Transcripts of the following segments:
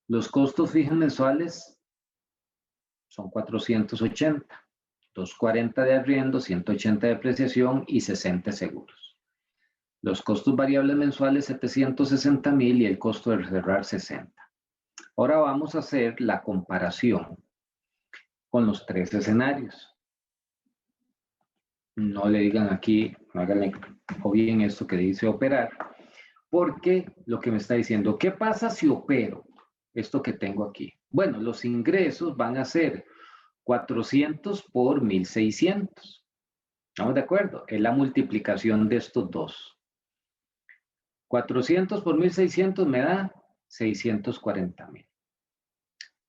Los costos fijos mensuales son 480, 240 de arriendo, 180 de depreciación y 60 seguros. Los costos variables mensuales 760,000 y el costo de cerrar 60. Ahora vamos a hacer la comparación con los tres escenarios. No le digan aquí, háganle o bien esto que dice operar, porque lo que me está diciendo, ¿qué pasa si opero esto que tengo aquí? Bueno, los ingresos van a ser 400 por 1600. ¿Estamos de acuerdo? Es la multiplicación de estos dos. 400 por 1600 me da 640,000.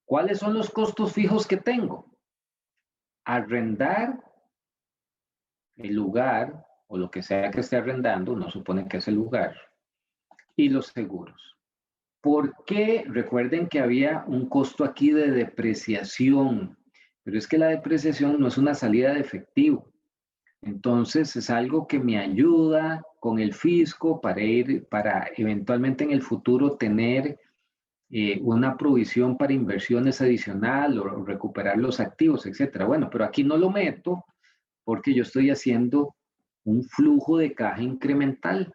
¿Cuáles son los costos fijos que tengo? Arrendar el lugar o lo que sea que esté arrendando, no supone que es el lugar, y los seguros. ¿Por qué? Recuerden que había un costo aquí de depreciación, pero es que la depreciación no es una salida de efectivo. Entonces es algo que me ayuda con el fisco para eventualmente en el futuro tener una provisión para inversiones adicional o recuperar los activos, etcétera. Bueno, pero aquí no lo meto porque yo estoy haciendo un flujo de caja incremental.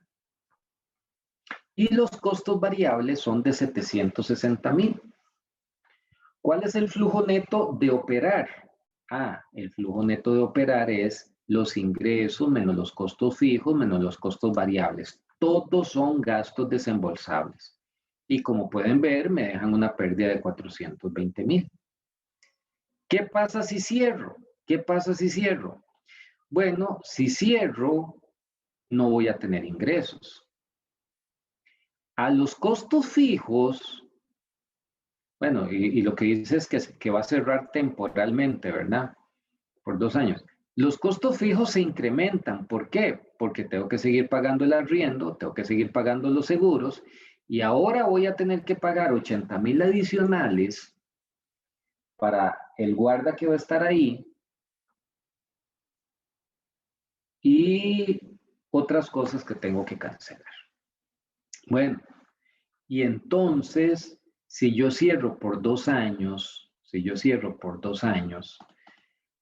Y los costos variables son de 760,000. ¿Cuál es el flujo neto de operar? El flujo neto de operar es los ingresos menos los costos fijos menos los costos variables. Todos son gastos desembolsables. Y como pueden ver, me dejan una pérdida de 420,000. ¿Qué pasa si cierro? ¿Qué pasa si cierro? Bueno, si cierro, no voy a tener ingresos. A los costos fijos, bueno, y lo que dice es que va a cerrar temporalmente, ¿verdad? Por 2 años. Los costos fijos se incrementan. ¿Por qué? Porque tengo que seguir pagando el arriendo, tengo que seguir pagando los seguros, y ahora voy a tener que pagar 80,000 adicionales para el guarda que va a estar ahí y otras cosas que tengo que cancelar. Bueno, y entonces, si yo cierro por 2 años,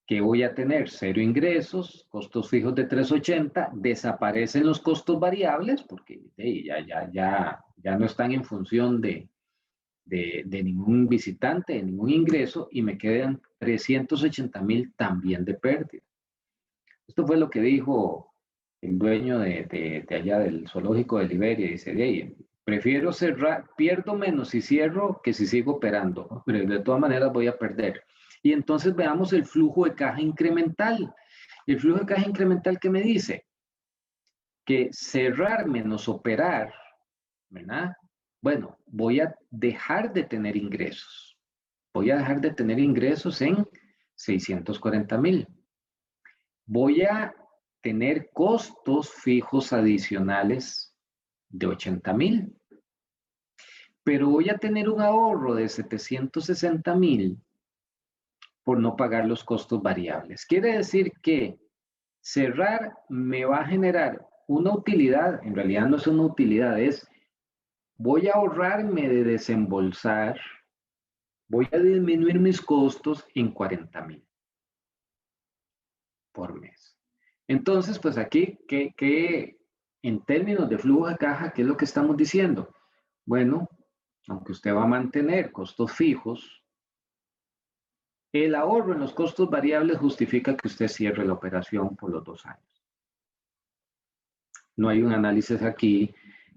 que voy a tener 0 ingresos, costos fijos de 380, desaparecen los costos variables porque ya no están en función de ningún visitante, de ningún ingreso, y me quedan 380,000 también de pérdida. Esto fue lo que dijo el dueño de allá del zoológico de Liberia. Dice, prefiero cerrar, pierdo menos si cierro que si sigo operando, pero de todas maneras voy a perder. Y entonces veamos el flujo de caja incremental. El flujo de caja incremental, ¿qué me dice? Que cerrar menos operar, ¿verdad? Bueno, voy a dejar de tener ingresos. Voy a dejar de tener ingresos en 640,000. Voy a tener costos fijos adicionales de 80,000. Pero voy a tener un ahorro de 760,000 por no pagar los costos variables. Quiere decir que cerrar me va a generar una utilidad, en realidad no es una utilidad, es voy a ahorrarme de desembolsar, voy a disminuir mis costos en 40,000 por mes. Entonces, pues aquí, ¿qué en términos de flujo de caja, qué es lo que estamos diciendo? Bueno, aunque usted va a mantener costos fijos, el ahorro en los costos variables justifica que usted cierre la operación por los 2 años. No hay un análisis aquí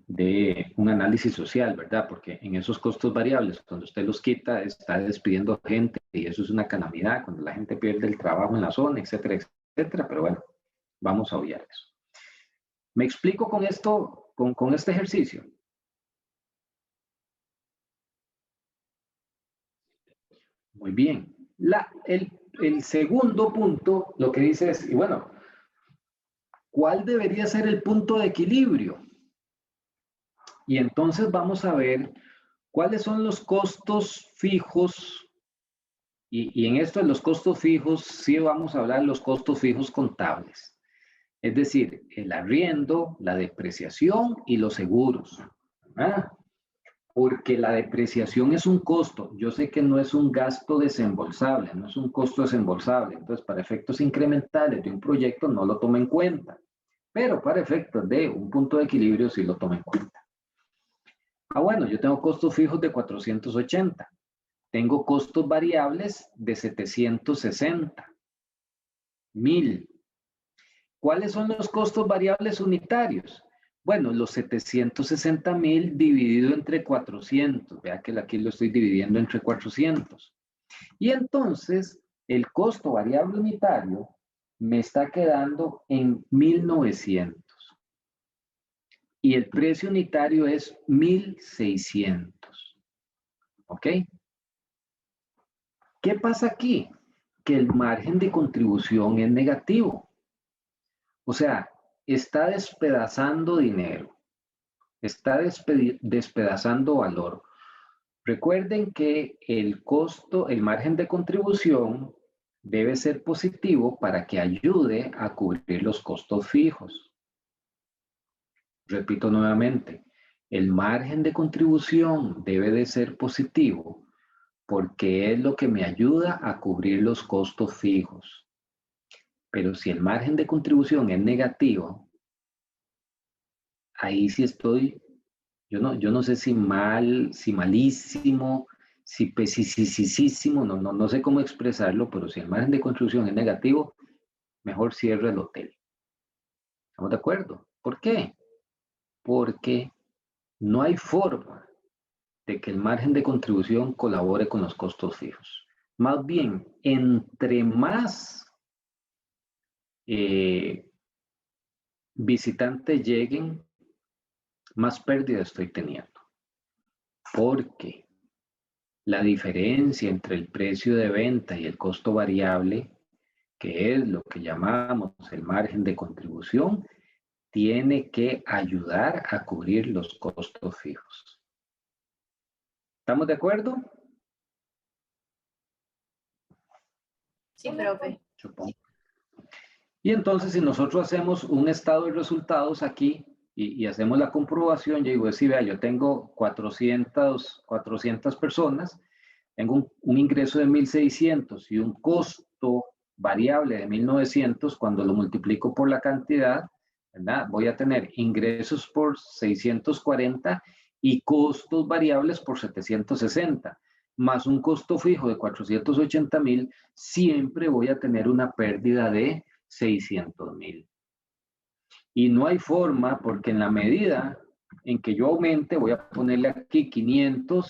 de un análisis social, ¿verdad? Porque en esos costos variables, cuando usted los quita, está despidiendo gente y eso es una calamidad cuando la gente pierde el trabajo en la zona, etcétera, etcétera. Pero bueno, vamos a obviar eso. ¿Me explico con esto, con este ejercicio? Muy bien. El segundo punto, lo que dice es, y bueno, ¿cuál debería ser el punto de equilibrio? Y entonces vamos a ver cuáles son los costos fijos, y en esto de los costos fijos, sí vamos a hablar de los costos fijos contables. Es decir, el arriendo, la depreciación y los seguros. ¿Verdad? Porque la depreciación es un costo. Yo sé que no es un gasto desembolsable, no es un costo desembolsable. Entonces, para efectos incrementales de un proyecto no lo toma en cuenta. Pero para efectos de un punto de equilibrio sí lo toma en cuenta. Ah, bueno, yo tengo costos fijos de 480. Tengo costos variables de 760. 1000. ¿Cuáles son los costos variables unitarios? Bueno, los 760,000 dividido entre 400. Vea que aquí lo estoy dividiendo entre 400. Y entonces, el costo variable unitario me está quedando en 1900. Y el precio unitario es 1600. ¿Ok? ¿Qué pasa aquí? Que el margen de contribución es negativo. O sea, está despedazando dinero, está despedazando valor. Recuerden que el costo, el margen de contribución debe ser positivo para que ayude a cubrir los costos fijos. Repito nuevamente, el margen de contribución debe de ser positivo porque es lo que me ayuda a cubrir los costos fijos. Pero si el margen de contribución es negativo, ahí sí estoy, yo no sé si mal, si malísimo, si pesisísimo, no sé cómo expresarlo, pero si el margen de contribución es negativo, mejor cierre el hotel. ¿Estamos de acuerdo? ¿Por qué? Porque no hay forma de que el margen de contribución colabore con los costos fijos. Más bien, entre más visitantes lleguen, más pérdida estoy teniendo. Porque la diferencia entre el precio de venta y el costo variable, que es lo que llamamos el margen de contribución, tiene que ayudar a cubrir los costos fijos. ¿Estamos de acuerdo? Sí, profe. Supongo. Y entonces, si nosotros hacemos un estado de resultados aquí y hacemos la comprobación, yo digo, sí, vea, yo tengo 400 personas, tengo un ingreso de 1600 y un costo variable de 1900, cuando lo multiplico por la cantidad, ¿verdad? Voy a tener ingresos por 640 y costos variables por 760, más un costo fijo de 480,000, siempre voy a tener una pérdida de 600,000. Y no hay forma, porque en la medida en que yo aumente, voy a ponerle aquí 500,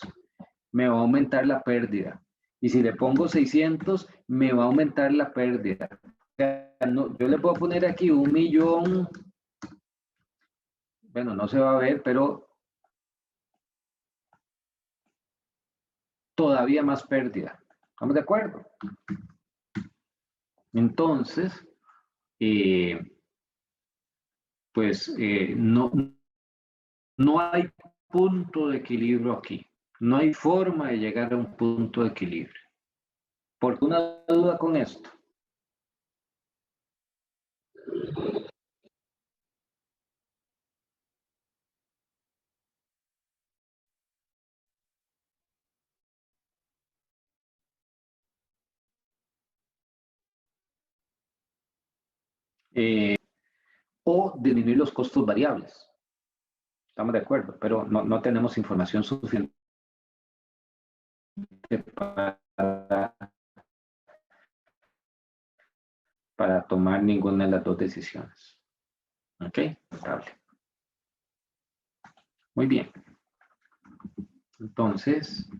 me va a aumentar la pérdida. Y si le pongo 600, me va a aumentar la pérdida. O sea, no, yo le puedo poner aquí 1,000,000, bueno, no se va a ver, pero todavía más pérdida. ¿Estamos de acuerdo? Entonces, pues no hay punto de equilibrio aquí. No hay forma de llegar a un punto de equilibrio. ¿Por qué una duda con esto? O disminuir los costos variables. Estamos de acuerdo, pero no tenemos información suficiente para tomar ninguna de las dos decisiones. ¿Ok? Notable. Muy bien. Entonces,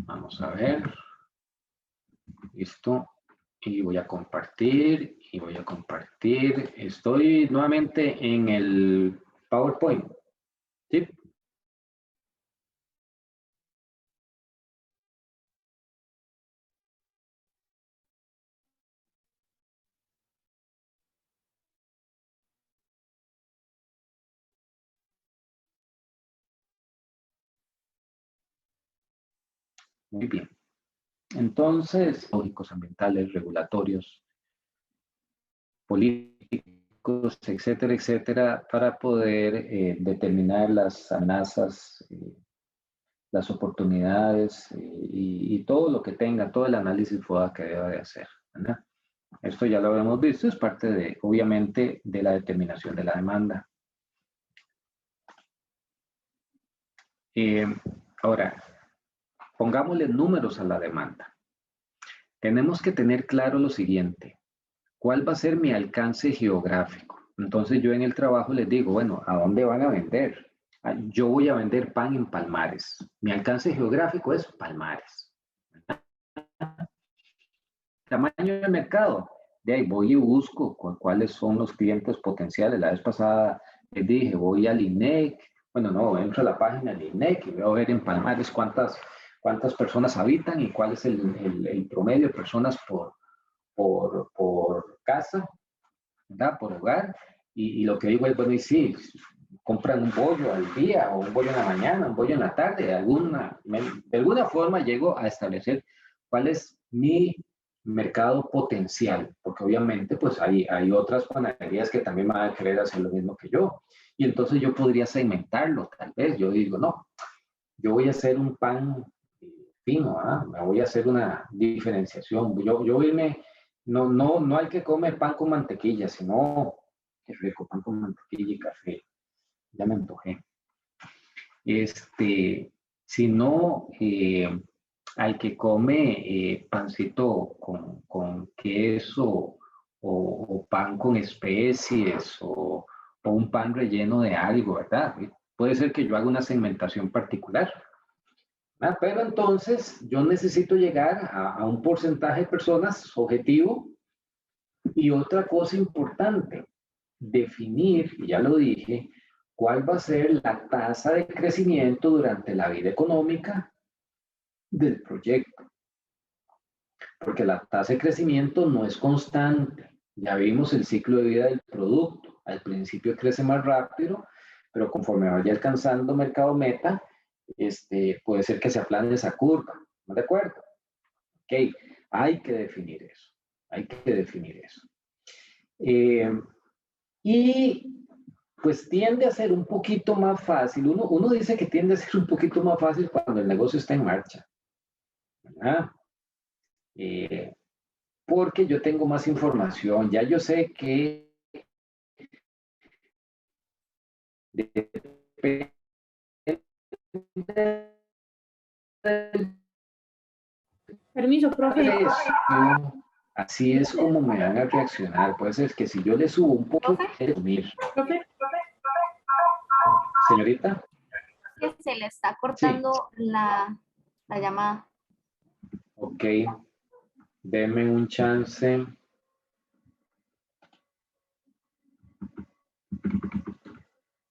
vamos a ver. Listo. Y voy a compartir, y voy a compartir. Estoy nuevamente en el PowerPoint. ¿Sí? Muy bien. Entonces, lógicos ambientales, regulatorios, políticos, etcétera, para poder determinar las amenazas las oportunidades y todo lo que tenga, todo el análisis FODA que deba de hacer, ¿verdad? Esto ya lo habíamos visto, es parte de, obviamente, de la determinación de la demanda. Ahora, pongámosle números a la demanda. Tenemos que tener claro lo siguiente: ¿cuál va a ser mi alcance geográfico? Entonces yo en el trabajo les digo, bueno, ¿a dónde van a vender? Yo voy a vender pan en Palmares. Mi alcance geográfico es Palmares. Tamaño del mercado. De ahí voy y busco cuáles son los clientes potenciales. La vez pasada les dije, voy al INEC. Bueno, no, entro a la página del INEC y veo ver en Palmares cuántas personas habitan y cuál es el promedio de personas por casa, ¿verdad? Por hogar. Y lo que digo es, bueno, y sí, compran un bollo al día o un bollo en la mañana, un bollo en la tarde, de alguna forma llego a establecer cuál es mi mercado potencial, porque obviamente pues hay otras panaderías que también van a querer hacer lo mismo que yo. Y entonces yo podría segmentarlo, tal vez. Yo digo, no, yo voy a hacer un pan fino, ¿ah? Me voy a hacer una diferenciación. Yo irme, no hay que comer pan con mantequilla, sino, qué rico, pan con mantequilla y café. Ya me antojé. Sino al que come pancito con queso o pan con especies o un pan relleno de algo, ¿verdad? Puede ser que yo haga una segmentación particular. Pero entonces yo necesito llegar a un porcentaje de personas objetivo. Y otra cosa importante, definir, y ya lo dije, cuál va a ser la tasa de crecimiento durante la vida económica del proyecto. Porque la tasa de crecimiento no es constante. Ya vimos el ciclo de vida del producto. Al principio crece más rápido, pero conforme vaya alcanzando mercado meta, puede ser que se aplane esa curva. ¿No de acuerdo? Ok, hay que definir eso. Hay que definir eso. Y pues tiende a ser un poquito más fácil. Uno dice que tiende a ser un poquito más fácil cuando el negocio está en marcha, ¿verdad? Porque yo tengo más información. Ya yo sé que depende del Permiso, profe. precio, así es como me van a reaccionar. Puede ser que si yo le subo un poco, Profe, señorita. que se le está cortando la llamada. Ok, deme un chance.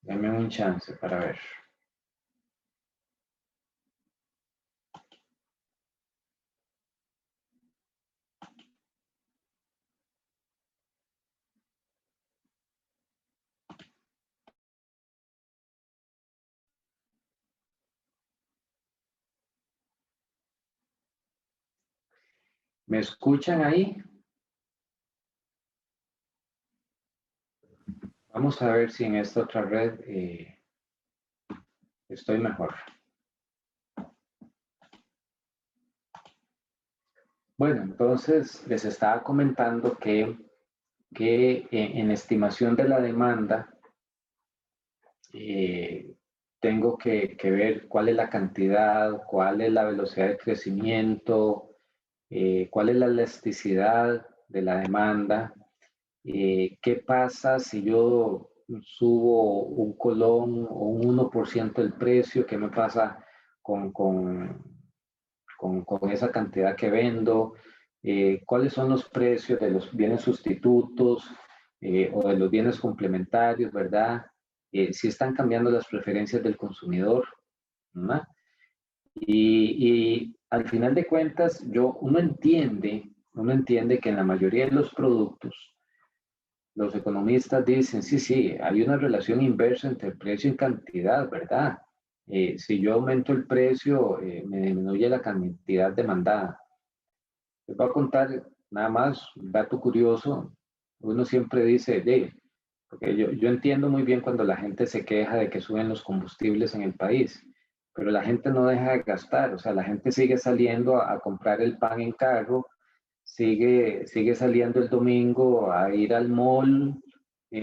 Deme un chance para ver. ¿Me escuchan ahí? Vamos a ver si en esta otra red estoy mejor. Bueno, entonces les estaba comentando que en estimación de la demanda tengo que ver cuál es la cantidad, cuál es la velocidad de crecimiento, cuál es la elasticidad de la demanda. ¿Qué pasa si yo subo un colón o un 1% del precio? ¿Qué me pasa con esa cantidad que vendo? ¿Cuáles son los precios de los bienes sustitutos o de los bienes complementarios, verdad? Si están cambiando las preferencias del consumidor, ¿verdad? Y al final de cuentas, uno entiende que en la mayoría de los productos, los economistas dicen, sí, hay una relación inversa entre precio y cantidad, ¿verdad? Si yo aumento el precio, me disminuye la cantidad demandada. Les voy a contar nada más un dato curioso. Uno siempre dice, porque yo entiendo muy bien cuando la gente se queja de que suben los combustibles en el país, pero la gente no deja de gastar, o sea, la gente sigue saliendo a comprar el pan en carro, sigue saliendo el domingo a ir al mall,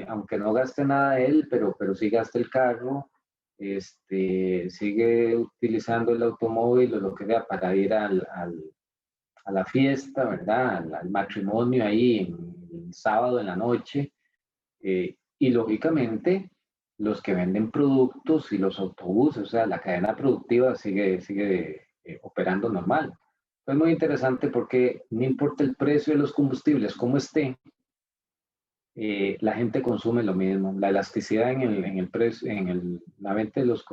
aunque no gaste nada él, pero sí gasta el carro, sigue utilizando el automóvil o lo que sea para ir a la fiesta, ¿verdad? Al matrimonio ahí el sábado en la noche. Y lógicamente los que venden productos y los autobuses, o sea, la cadena productiva sigue operando normal. Es muy interesante porque no importa el precio de los combustibles, cómo esté, la gente consume lo mismo. La elasticidad en el precio, la venta de los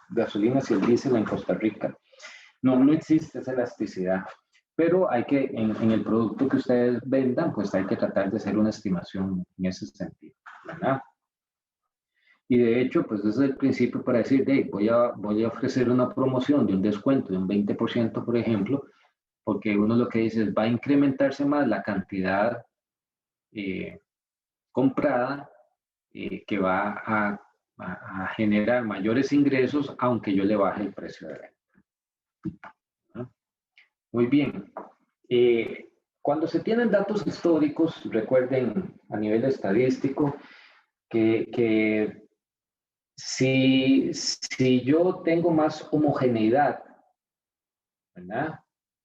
gasolinas y el diésel en Costa Rica, no existe esa elasticidad. Pero hay que, en el producto que ustedes vendan, pues hay que tratar de hacer una estimación en ese sentido, ¿verdad? Y de hecho, pues ese es el principio para decir, hey, voy a ofrecer una promoción de un descuento de un 20%, por ejemplo, porque uno lo que dice es, va a incrementarse más la cantidad comprada, que va a generar mayores ingresos, aunque yo le baje el precio de venta. ¿No? Muy bien. Cuando se tienen datos históricos, recuerden a nivel estadístico que si yo tengo más homogeneidad, ¿verdad?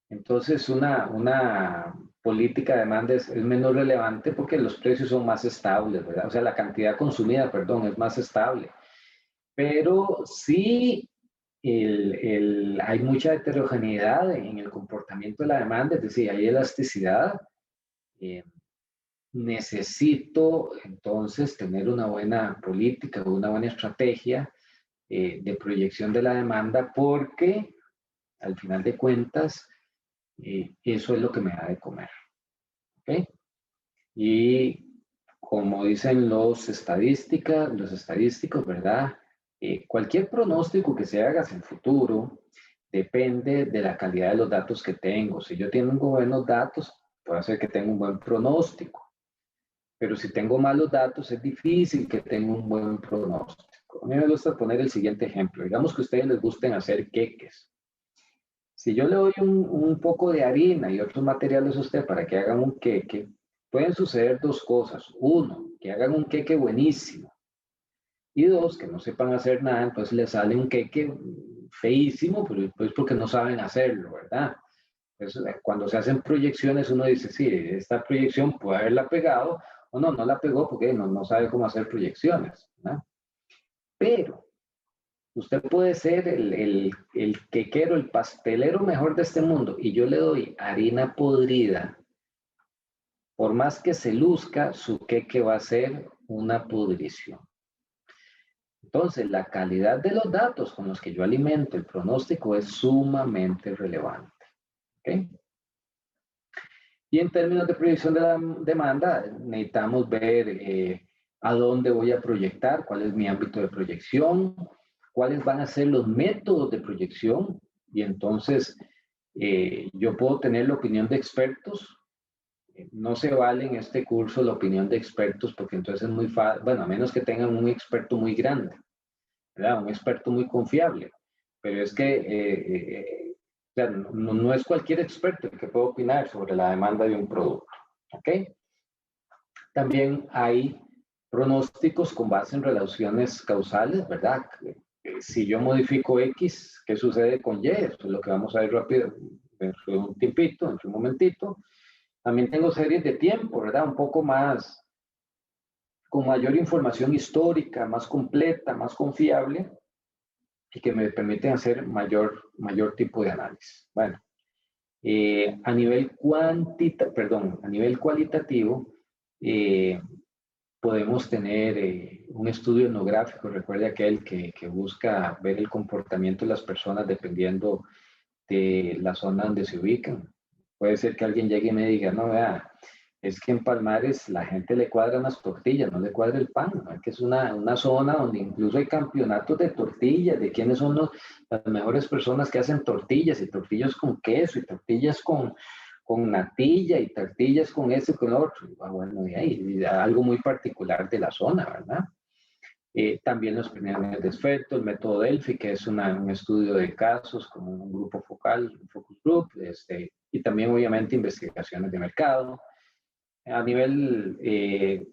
Entonces una política de demanda es menos relevante porque los precios son más estables, ¿verdad? O sea, la cantidad consumida, perdón, es más estable. Pero sí hay mucha heterogeneidad en el comportamiento de la demanda, es decir, hay elasticidad. Necesito entonces tener una buena política, una buena estrategia de proyección de la demanda porque al final de cuentas eso es lo que me da de comer. ¿Okay? Y como dicen los estadísticos, ¿verdad? Cualquier pronóstico que se haga en el futuro depende de la calidad de los datos que tengo. Si yo tengo buenos datos, puede ser que tenga un buen pronóstico. Pero si tengo malos datos, es difícil que tenga un buen pronóstico. A mí me gusta poner el siguiente ejemplo. Digamos que a ustedes les gusten hacer queques. Si yo le doy un poco de harina y otros materiales a usted para que hagan un queque, pueden suceder dos cosas. Uno, que hagan un queque buenísimo. Y dos, que no sepan hacer nada, entonces les sale un queque feísimo, pero pues porque no saben hacerlo, ¿verdad? Entonces, cuando se hacen proyecciones, uno dice, sí, esta proyección puede haberla pegado, o no la pegó porque no sabe cómo hacer proyecciones, ¿verdad? Pero usted puede ser el quequero, el pastelero mejor de este mundo, y yo le doy harina podrida. Por más que se luzca, su queque va a ser una pudrición. Entonces, la calidad de los datos con los que yo alimento el pronóstico es sumamente relevante. ¿Okay? Y en términos de proyección de la demanda, necesitamos ver a dónde voy a proyectar, cuál es mi ámbito de proyección, cuáles van a ser los métodos de proyección. Y entonces yo puedo tener la opinión de expertos. No se vale en este curso la opinión de expertos porque entonces es muy fácil, bueno, a menos que tengan un experto muy grande, ¿verdad? Un experto muy confiable. Pero es que o sea, no es cualquier experto el que puede opinar sobre la demanda de un producto. ¿Ok? También hay pronósticos con base en relaciones causales, ¿verdad? Si yo modifico X, ¿qué sucede con Y? Eso es lo que vamos a ver rápido, dentro de un tiempito, dentro de un momentito. También tengo series de tiempo, ¿verdad? Un poco más, con mayor información histórica, más completa, más confiable, y que me permiten hacer mayor tipo de análisis. Bueno, a nivel cualitativo, podemos tener un estudio etnográfico, recuerde aquel que busca ver el comportamiento de las personas dependiendo de la zona donde se ubican. Puede ser que alguien llegue y me diga, no, vea, es que en Palmares la gente le cuadran las tortillas, no le cuadra el pan, ¿no? Que es una zona donde incluso hay campeonatos de tortillas, de quiénes son las mejores personas que hacen tortillas, y tortillas con queso, y tortillas con natilla, y tortillas con eso y con lo otro. Bueno, y ahí, algo muy particular de la zona, ¿verdad? También los primeros de experto, el método Delphi, que es un estudio de casos como un grupo focal, un focus group, y también obviamente investigaciones de mercado. A nivel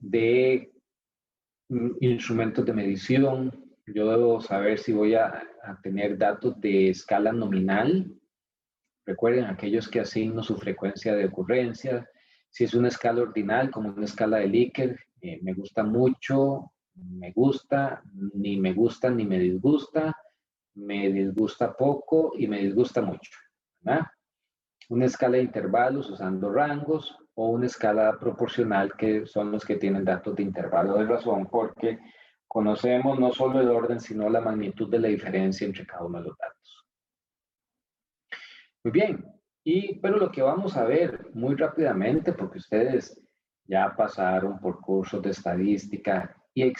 de instrumentos de medición, yo debo saber si voy a tener datos de escala nominal. Recuerden, aquellos que asigno su frecuencia de ocurrencia. Si es una escala ordinal, como una escala de Likert, me gusta mucho, me gusta, ni me gusta ni me disgusta poco y me disgusta mucho, ¿verdad? Una escala de intervalos usando rangos o una escala proporcional, que son los que tienen datos de intervalo de razón, porque conocemos no solo el orden, sino la magnitud de la diferencia entre cada uno de los datos. Muy bien, pero lo que vamos a ver muy rápidamente, porque ustedes ya pasaron por cursos de estadística y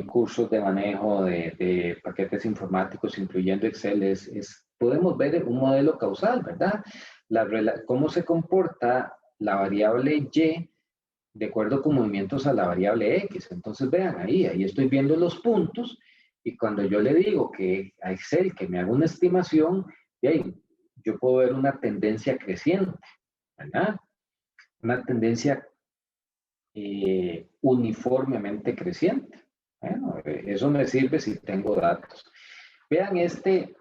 cursos de manejo de paquetes informáticos, incluyendo Excel, podemos ver un modelo causal, ¿verdad? Cómo se comporta la variable Y de acuerdo con movimientos a la variable X. Entonces vean, ahí estoy viendo los puntos, y cuando yo le digo que a Excel que me haga una estimación, de ahí yo puedo ver una tendencia creciente, ¿verdad? Una tendencia uniformemente creciente. Bueno, eso me sirve si tengo datos. Vean este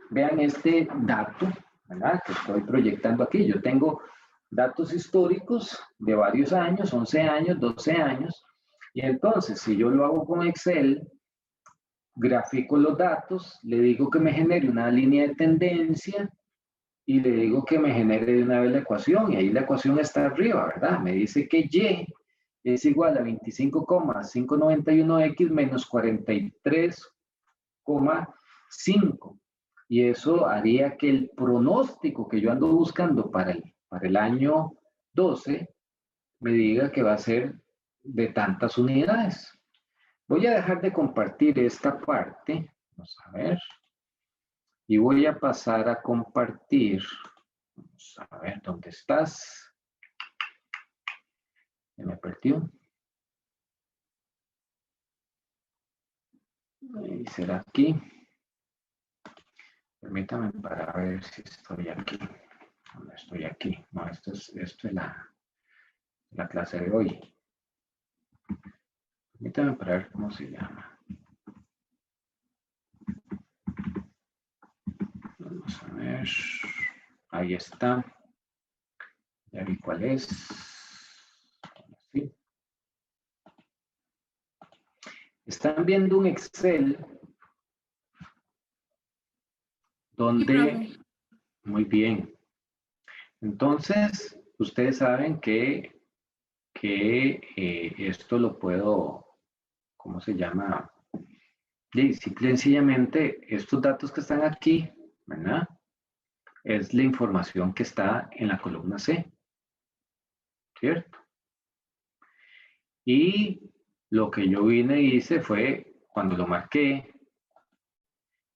dato, ¿verdad?, que estoy proyectando aquí. Yo tengo datos históricos de varios años, 11 años, 12 años, y entonces si yo lo hago con Excel, grafico los datos, le digo que me genere una línea de tendencia y le digo que me genere de una vez la ecuación, y ahí la ecuación está arriba, ¿verdad? Me dice que Y es igual a 25,591X menos 43,5. Y eso haría que el pronóstico que yo ando buscando para el año 12 me diga que va a ser de tantas unidades. Voy a dejar de compartir esta parte. Vamos a ver. Y voy a pasar a compartir. Vamos a ver, ¿dónde estás? Me perdió. Y será aquí. Permítame para ver si estoy aquí. No estoy aquí. No, esto es la clase de hoy. Permítame para ver cómo se llama. Vamos a ver. Ahí está. Ya vi cuál es. ¿Sí? Están viendo un Excel donde... Muy bien. Entonces, ustedes saben que esto lo puedo, ¿cómo se llama? Simple y sencillamente, estos datos que están aquí, ¿verdad?, es la información que está en la columna C, ¿cierto? Y lo que yo vine y hice fue, cuando lo marqué,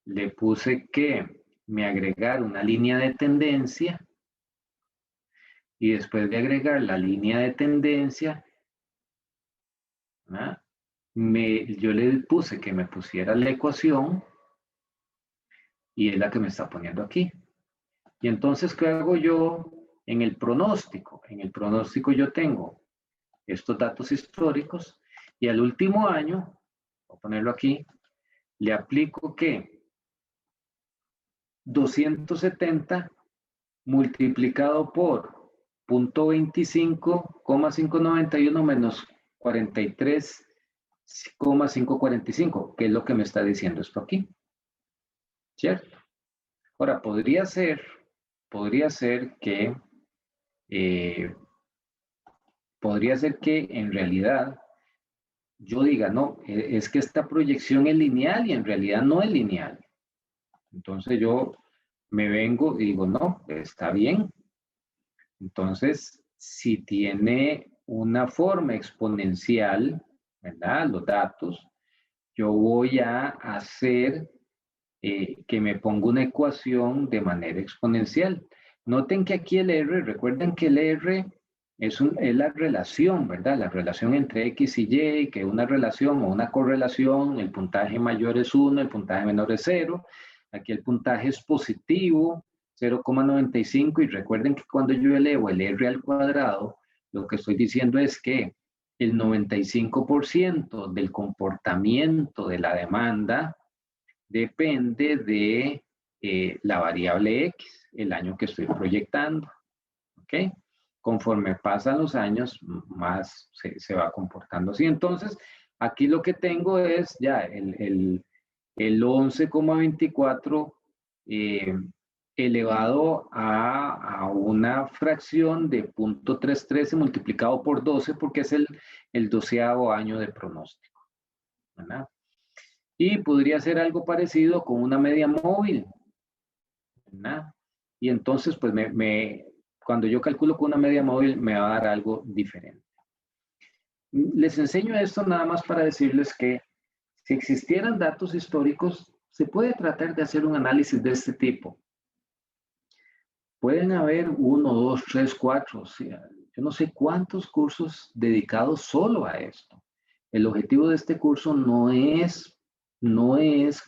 le puse que me agregara una línea de tendencia, y después de agregar la línea de tendencia, ¿verdad?, yo le puse que me pusiera la ecuación, y es la que me está poniendo aquí. Y entonces, ¿qué hago yo en el pronóstico? En el pronóstico yo tengo estos datos históricos, y al último año, voy a ponerlo aquí, le aplico que 270 multiplicado por 0.25,591 menos 43,545, que es lo que me está diciendo esto aquí, ¿cierto? Ahora, podría ser que en realidad yo diga, no, es que esta proyección es lineal y en realidad no es lineal. Entonces yo me vengo y digo, no, está bien. Entonces, si tiene una forma exponencial, ¿verdad?, los datos, yo voy a hacer que me ponga una ecuación de manera exponencial. Noten que aquí el R, recuerden que el R es la relación, ¿verdad? La relación entre X y Y, que una relación o una correlación, el puntaje mayor es 1, el puntaje menor es 0. Aquí el puntaje es positivo, 0,95, y recuerden que cuando yo elevo el R al cuadrado, lo que estoy diciendo es que el 95% del comportamiento de la demanda depende de la variable X, el año que estoy proyectando. ¿Ok? Conforme pasan los años, más se va comportando así. Entonces, aquí lo que tengo es ya el 11,24 elevado a una fracción de 0.313 multiplicado por 12, porque es el 12º año de pronóstico, ¿verdad? Y podría ser algo parecido con una media móvil, ¿verdad? Y entonces, pues cuando yo calculo con una media móvil, me va a dar algo diferente. Les enseño esto nada más para decirles que si existieran datos históricos, se puede tratar de hacer un análisis de este tipo. Pueden haber 1, 2, 3, 4, o sea, yo no sé cuántos cursos dedicados solo a esto. El objetivo de este curso no es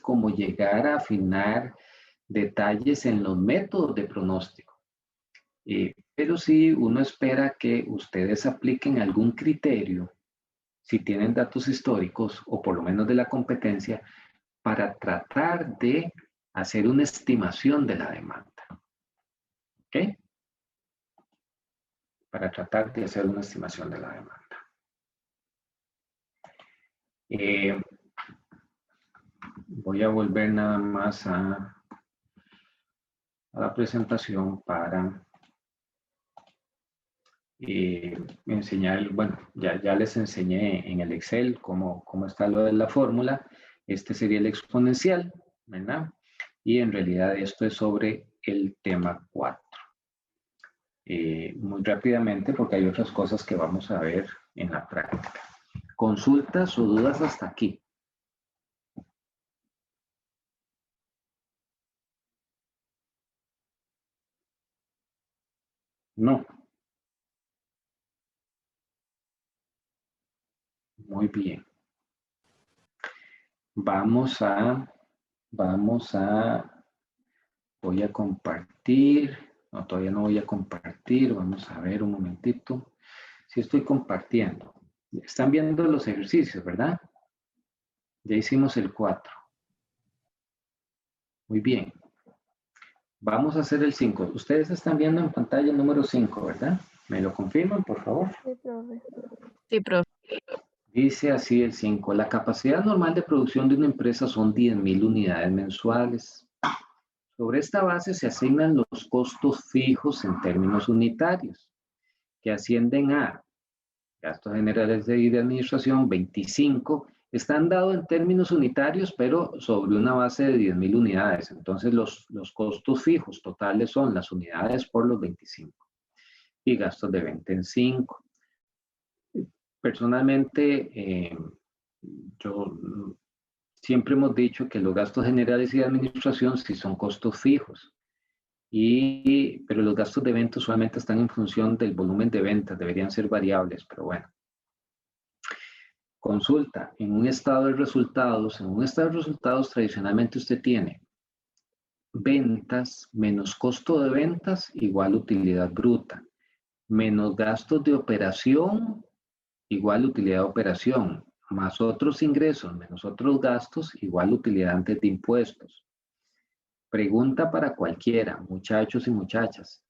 como llegar a afinar detalles en los métodos de pronóstico. Pero sí uno espera que ustedes apliquen algún criterio, si tienen datos históricos o por lo menos de la competencia, para tratar de hacer una estimación de la demanda. ¿Ok? Para tratar de hacer una estimación de la demanda. Voy a volver nada más a la presentación para enseñar, bueno, ya les enseñé en el Excel cómo está lo de la fórmula. Este sería el exponencial, ¿verdad? Y en realidad esto es sobre el tema 4. Muy rápidamente, porque hay otras cosas que vamos a ver en la práctica. ¿Consultas o dudas hasta aquí? No. Muy bien. Voy a compartir. No, todavía no voy a compartir. Vamos a ver un momentito. Sí estoy compartiendo. Están viendo los ejercicios, ¿verdad? Ya hicimos el 4. Muy bien. Vamos a hacer el 5. Ustedes están viendo en pantalla el número 5, ¿verdad? ¿Me lo confirman, por favor? Sí, profe. Sí, profe. Dice así el 5. La capacidad normal de producción de una empresa son 10.000 unidades mensuales. Sobre esta base se asignan los costos fijos en términos unitarios, que ascienden a gastos generales de administración 25, están dados en términos unitarios, pero sobre una base de 10.000 unidades. Entonces, los costos fijos totales son las unidades por los 25 y gastos de venta en 5. Personalmente, siempre hemos dicho que los gastos generales y de administración sí son costos fijos, pero los gastos de venta solamente están en función del volumen de ventas, deberían ser variables, pero bueno. Consulta, en un estado de resultados tradicionalmente usted tiene ventas menos costo de ventas igual utilidad bruta, menos gastos de operación igual utilidad de operación, más otros ingresos menos otros gastos igual utilidad antes de impuestos. Pregunta para cualquiera, muchachos y muchachas.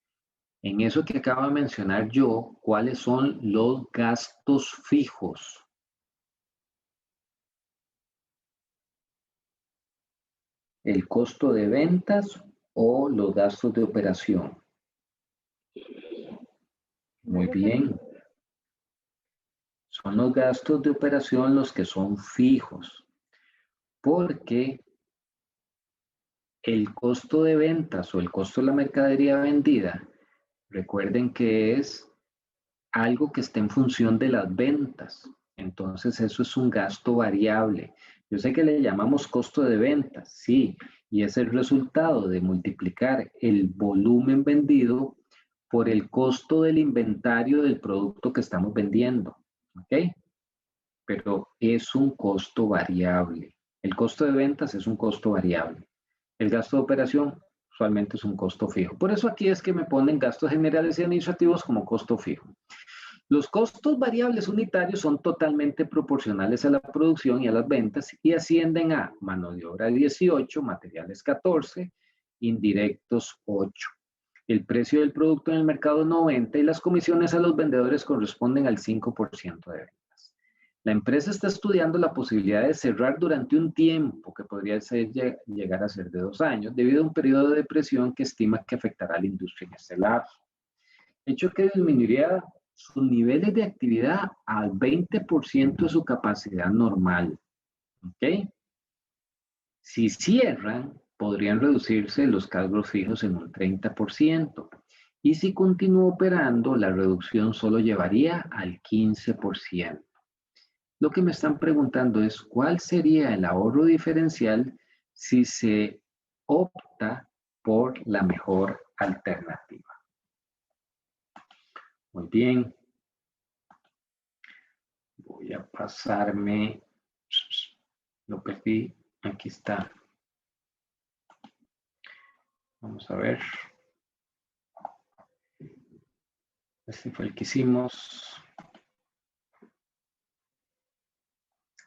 En eso que acabo de mencionar yo, ¿cuáles son los gastos fijos? ¿El costo de ventas o los gastos de operación? Muy bien. Son los gastos de operación los que son fijos, porque el costo de ventas o el costo de la mercadería vendida, recuerden que es algo que está en función de las ventas. Entonces eso es un gasto variable. Yo sé que le llamamos costo de ventas, sí, y es el resultado de multiplicar el volumen vendido por el costo del inventario del producto que estamos vendiendo. ¿Ok? Pero es un costo variable. El costo de ventas es un costo variable. El gasto de operación usualmente es un costo fijo. Por eso aquí es que me ponen gastos generales y administrativos como costo fijo. Los costos variables unitarios son totalmente proporcionales a la producción y a las ventas y ascienden a mano de obra 18, materiales 14, indirectos 8. El precio del producto en el mercado 90 y las comisiones a los vendedores corresponden al 5% de ventas. La empresa está estudiando la posibilidad de cerrar durante un tiempo que podría llegar a ser de 2 años debido a un periodo de depresión que estima que afectará a la industria en este lapso. Hecho que disminuiría sus niveles de actividad al 20% de su capacidad normal. ¿Ok? Si cierran, podrían reducirse los cargos fijos en un 30%. Y si continúa operando, la reducción solo llevaría al 15%. Lo que me están preguntando es, ¿cuál sería el ahorro diferencial si se opta por la mejor alternativa? Muy bien. Voy a pasarme. Lo perdí. Aquí está. Vamos a ver. Este fue el que hicimos.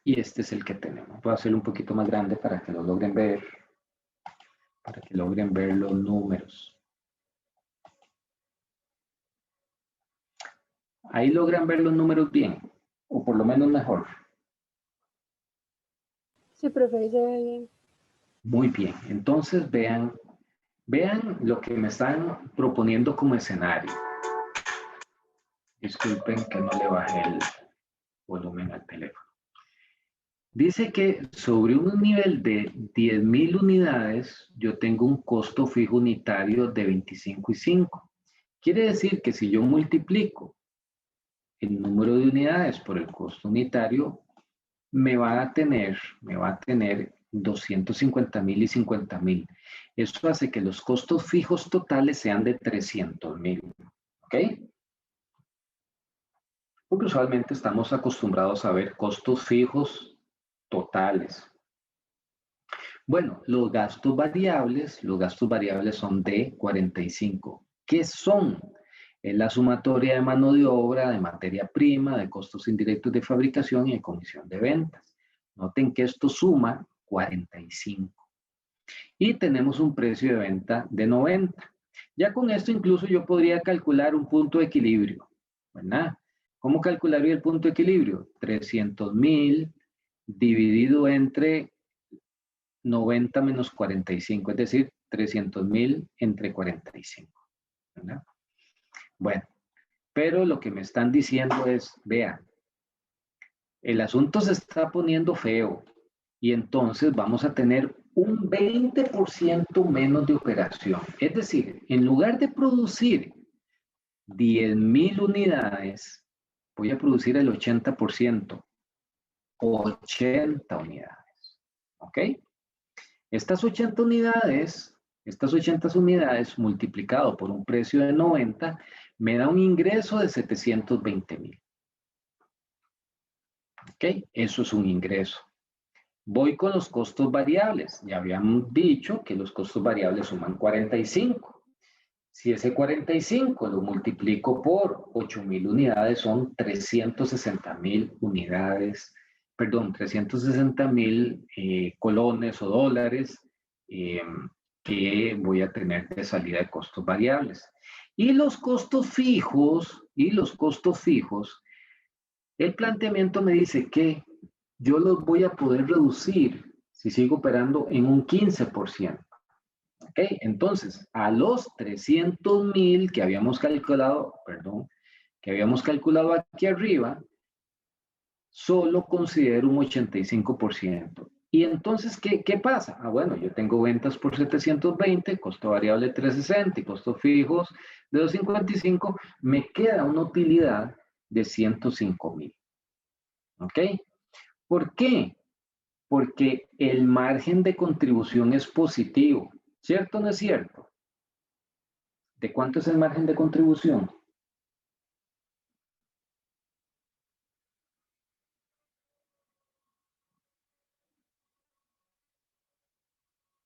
Y este es el que tenemos. Voy a hacerlo un poquito más grande para que lo logren ver. Para que logren ver los números. Ahí logran ver los números bien. O por lo menos mejor. Sí, profe, se ve bien. Muy bien. Entonces vean lo que me están proponiendo como escenario. Disculpen que no le bajé el volumen al teléfono. Dice que sobre un nivel de 10,000 unidades, yo tengo un costo fijo unitario de 25,5. Quiere decir que si yo multiplico el número de unidades por el costo unitario, me va a tener 250,000 y 50,000. Eso hace que los costos fijos totales sean de 300,000. ¿Ok? Porque usualmente estamos acostumbrados a ver costos fijos totales. Bueno, los gastos variables son de 45. ¿Qué son? Es la sumatoria de mano de obra, de materia prima, de costos indirectos de fabricación y de comisión de ventas. Noten que esto suma 45. Y tenemos un precio de venta de 90. Ya con esto incluso yo podría calcular un punto de equilibrio, ¿verdad? ¿Cómo calcularía el punto de equilibrio? 300,000 dividido entre 90 menos 45, es decir, 300,000 entre 45. ¿Verdad? Bueno, pero lo que me están diciendo es, vean, el asunto se está poniendo feo y entonces vamos a tener un 20% menos de operación. Es decir, en lugar de producir 10,000 unidades, voy a producir el 80%, 80 unidades. ¿Ok? Estas 80 unidades multiplicado por un precio de 90 me da un ingreso de 720,000. ¿Ok? Eso es un ingreso. Voy con los costos variables. Ya habíamos dicho que los costos variables suman 45. Si ese 45 lo multiplico por 8,000 unidades, son 360,000 unidades, perdón, 360,000 colones o dólares que voy a tener de salida de costos variables. Y los costos fijos, el planteamiento me dice que yo los voy a poder reducir si sigo operando en un 15%. ¿Ok? Entonces, a los 300,000 que habíamos calculado aquí arriba, solo considero un 85%. Y entonces, ¿qué pasa? Ah, bueno, yo tengo ventas por 720, costo variable 360 y costos fijos de 255, me queda una utilidad de 105,000. ¿Ok? ¿Por qué? Porque el margen de contribución es positivo. ¿Cierto o no es cierto? ¿De cuánto es el margen de contribución?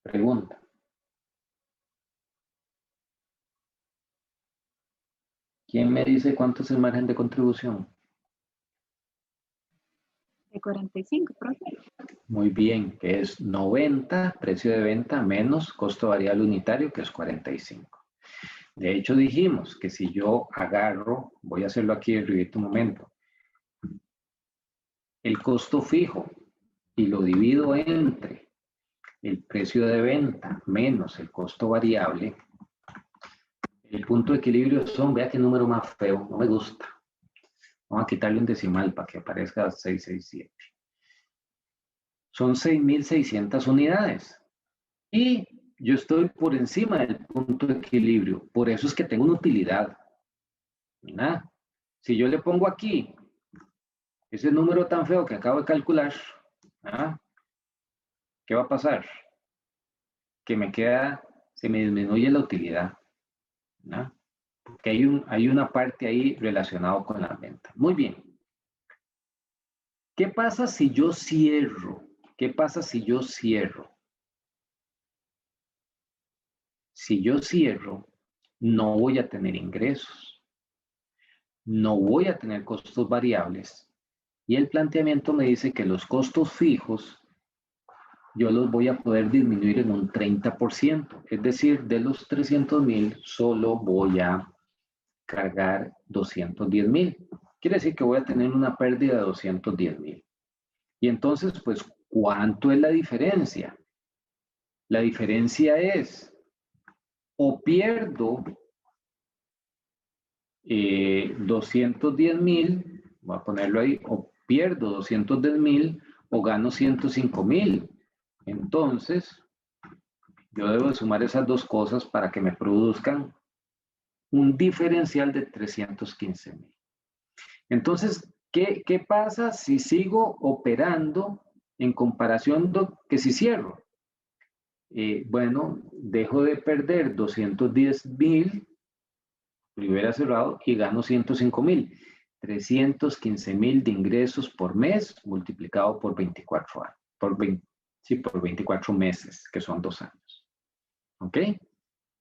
Pregunta. ¿Quién me dice cuánto es el margen de contribución? De 45, profe. Muy bien, que es 90, precio de venta, menos costo variable unitario, que es 45. De hecho, dijimos que si yo agarro, voy a hacerlo aquí en un momento, el costo fijo y lo divido entre el precio de venta menos el costo variable, el punto de equilibrio son, vea qué número más feo, no me gusta. Vamos a quitarle un decimal para que aparezca 667. Son 6.600 unidades. Y yo estoy por encima del punto de equilibrio. Por eso es que tengo una utilidad. ¿Verdad? Si yo le pongo aquí ese número tan feo que acabo de calcular, ¿ah? ¿Qué va a pasar? Que se me disminuye la utilidad. ¿No? Porque hay una parte ahí relacionada con la venta. Muy bien. ¿Qué pasa si yo cierro? ¿Qué pasa si yo cierro? Si yo cierro, no voy a tener ingresos, no voy a tener costos variables y el planteamiento me dice que los costos fijos yo los voy a poder disminuir en un 30%, es decir, de los 300,000 solo voy a cargar 210,000. Quiere decir que voy a tener una pérdida de 210,000. Y entonces, pues, ¿cuánto es la diferencia? La diferencia es, o pierdo 210,000, voy a ponerlo ahí, o pierdo 210,000 o gano 105,000. Entonces, yo debo de sumar esas dos cosas para que me produzcan un diferencial de 315,000. Entonces, ¿qué pasa si sigo operando en comparación que si cierro? Bueno, dejo de perder 210,000, lo hubiera cerrado, y gano 105,000. 315,000 de ingresos por mes multiplicado por 24 años, por 24 meses, que son 2 años. ¿Ok?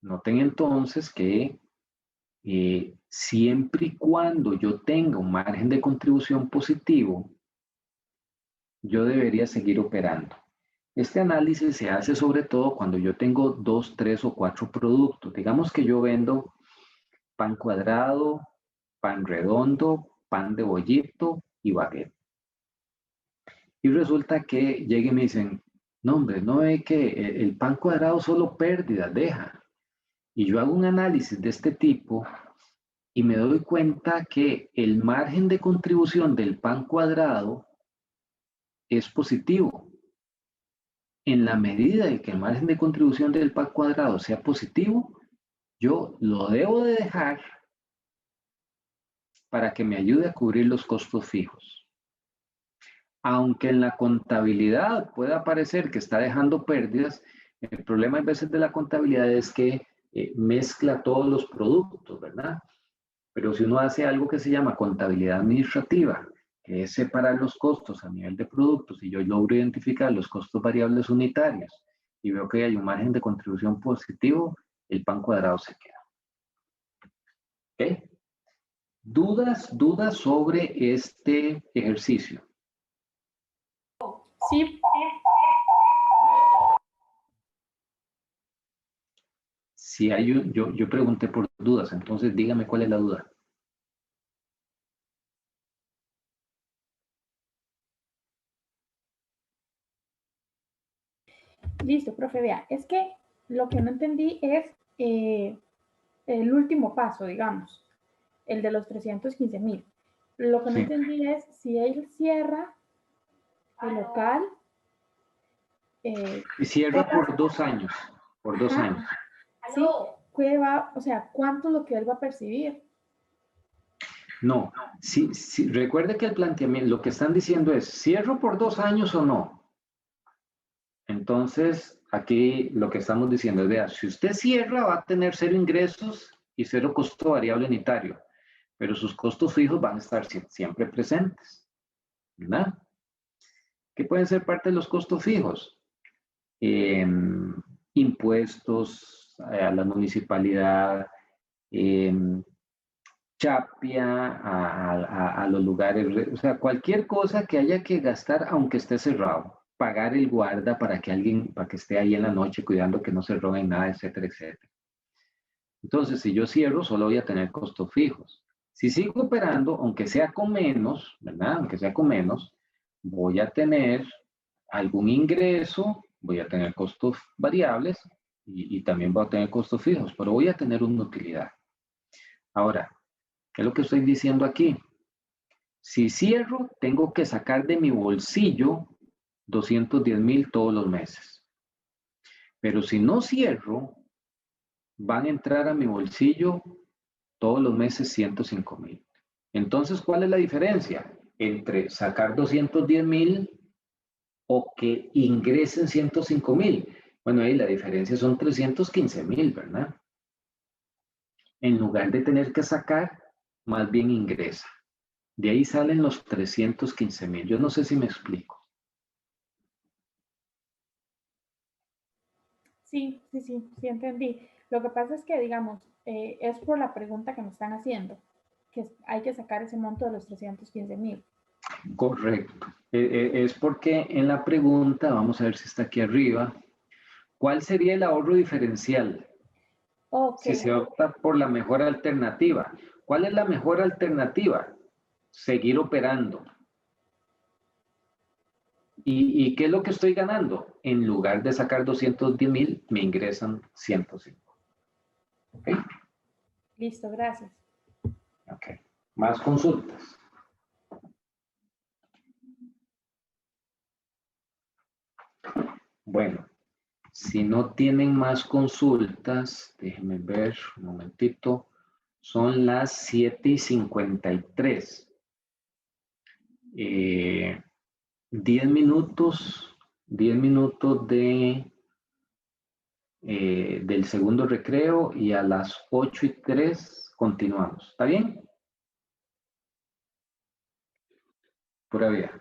Noten entonces que siempre y cuando yo tenga un margen de contribución positivo, yo debería seguir operando. Este análisis se hace sobre todo cuando yo tengo 2, 3 o 4 productos. Digamos que yo vendo pan cuadrado, pan redondo, pan de bollito y baguette. Y resulta que lleguen y me dicen, no hombre, no ve que el pan cuadrado solo pérdidas deja. Y yo hago un análisis de este tipo y me doy cuenta que el margen de contribución del pan cuadrado es positivo. En la medida en que el margen de contribución del pan cuadrado sea positivo, yo lo debo de dejar para que me ayude a cubrir los costos fijos. Aunque en la contabilidad pueda parecer que está dejando pérdidas, el problema a veces de la contabilidad es que mezcla todos los productos, ¿verdad? Pero si uno hace algo que se llama contabilidad administrativa, que es separar los costos a nivel de productos, y yo logro identificar los costos variables unitarios y veo que hay un margen de contribución positivo, el pan cuadrado se queda. ¿Ok? ¿Dudas sobre este ejercicio? Sí, Si hay yo pregunté por dudas, entonces dígame cuál es la duda. listo, profe, vea, es que lo que no entendí es el último paso, digamos, el de los 315,000. Lo que no Sí. entendí es si él cierra el local. Y cierra por 2 años, por 2 Ajá. años. Sí, ¿qué va, o sea, cuánto es lo que él va a percibir? No, sí, recuerde que el planteamiento, lo que están diciendo es, ¿cierro por 2 años o no? Entonces, aquí lo que estamos diciendo es, vea, si usted cierra va a tener 0 ingresos y 0 costo variable unitario, pero sus costos fijos van a estar siempre presentes, ¿verdad? ¿Qué pueden ser parte de los costos fijos? Impuestos a la municipalidad, chapia a los lugares, o sea, cualquier cosa que haya que gastar aunque esté cerrado, pagar el guarda para que esté ahí en la noche cuidando que no se roben nada, etcétera, etcétera. Entonces, si yo cierro, solo voy a tener costos fijos. Si sigo operando, aunque sea con menos, ¿verdad? Aunque sea con menos, voy a tener algún ingreso, voy a tener costos variables y también voy a tener costos fijos, pero voy a tener una utilidad. Ahora, ¿qué es lo que estoy diciendo aquí? Si cierro, tengo que sacar de mi bolsillo 210,000 todos los meses. Pero si no cierro, van a entrar a mi bolsillo todos los meses 105,000. Entonces, ¿cuál es la diferencia entre sacar 210,000 o que ingresen 105,000? Bueno, ahí la diferencia son 315,000, ¿verdad? En lugar de tener que sacar, más bien ingresa. De ahí salen los 315,000. Yo no sé si me explico. Sí, entendí. Lo que pasa es que, digamos, es por la pregunta que me están haciendo, que hay que sacar ese monto de los 315,000. Correcto. Es porque en la pregunta, vamos a ver si está aquí arriba, ¿cuál sería el ahorro diferencial? Ok. Si se opta por la mejor alternativa. ¿Cuál es la mejor alternativa? Seguir operando. ¿Y qué es lo que estoy ganando? En lugar de sacar 210,000, me ingresan 105. ¿Ok? Listo, gracias. Ok. Más consultas. Bueno, si no tienen más consultas, déjenme ver un momentito. Son las 7:53. 10 minutos del segundo recreo y a las 8:03 continuamos. ¿Está bien? Pura vida.